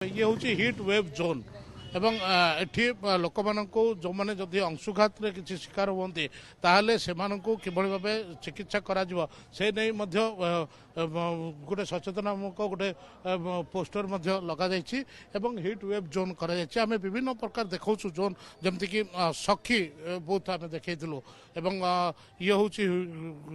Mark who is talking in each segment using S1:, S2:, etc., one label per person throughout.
S1: ये हूँ hit wave zone एवं एठी लोक मानू जो मैंने जदि अंशुघात किसी शिकार होती ताहले से किभली भाव चिकित्सा करा से नहीं गोटे सचेतनामूलक गोटे पोस्टर लगा हिट वेव जोन आम विभिन्न प्रकार देखा जोन जमतीक सखी बहुत आम देखलु ये हूँ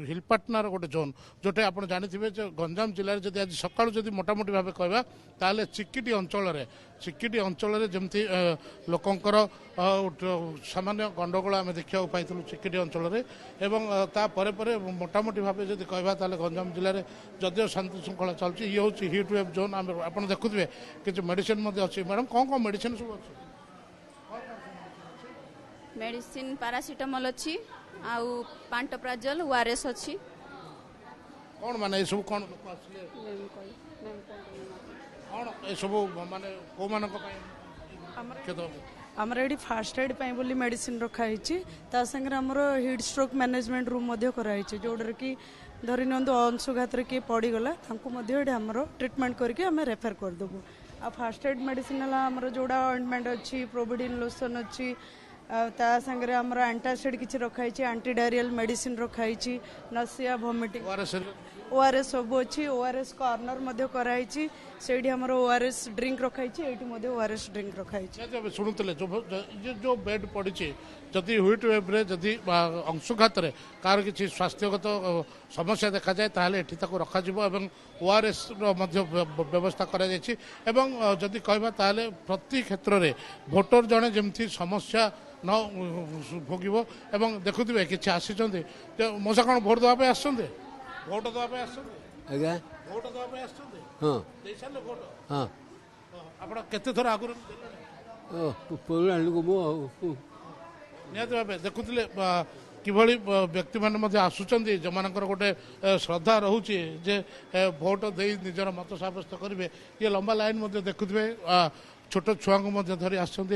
S1: हिलपाटनार गोटे जोन जोटे आप जानी गंजाम जिले में आज सका मोटामोटी भाव कहवा ताहले चिकिटी अंचल जमती लोकंकर सामान्य गंडगोल आम देखा पाई चिकिटी अंचल मोटामोटी भाव जब कहवा गंजाम जिले में जदिव शांति श्रृंखला चलती ये हूँ हिट वेव जोन आप देखुए कि मेडिसिन अच्छी मैडम कौन कौन मेडिसिन सब अच्छी
S2: मेडिसिन पारासीटामोल अच्छी आउ पांटोप्राजोल ओआरएस अच्छी
S1: कौन माने सब कौन कौन ये सब माने को मान
S3: आमर ये फास्ट एड बोली मेडिसिन रखाई संगे आमर हिट स्ट्रोक मैनेजमेंट रूम जोड़े कि धरी नि अंशुघात किए पड़गला आमर ट्रिटमेंट करके रेफर करदेबू आ फास्ट एड मेडिसिन आमर जोड़ा ऑइंटमेंट अच्छी प्रोविडिन लोशन अच्छी संगे आमर एंटासिड किसी रखाई एंटी डायरियल मेडिसिन रखाई नसिया वोमिटिंग ओआरएस सब अच्छी ओआरएस कॉर्नर कराई से ओआरएस ड्रिंक रखाई ओआरएस ड्रिंक रखाई
S1: शुणुले जो बेड पड़ी जदि ह्विट वेव जदि अंशुघात कार किसी स्वास्थ्यगत समस्या देखा जाए ताहले एठी ताको रखा जिवो एवं ओआरएस व्यवस्था करा जायछि एवं जदि कहबा ताहले प्रति क्षेत्र में भोटर जड़े जमती समस्या न भोगव एवं देखुवे कि आसी मशा कौन भोट देवाई आस भोट देवाई आस भोट देवाई आस भोट हाँ आप केते थर आगुरी निहती भाव देखुले किभली व्यक्ति मैंने आसुच्च जो मानकर गोटे श्रद्धा रोचे जे भोट दे निजर मत सब्यस्त करेंगे ये लंबा लाइन देखुए छोट छुआ धरी आस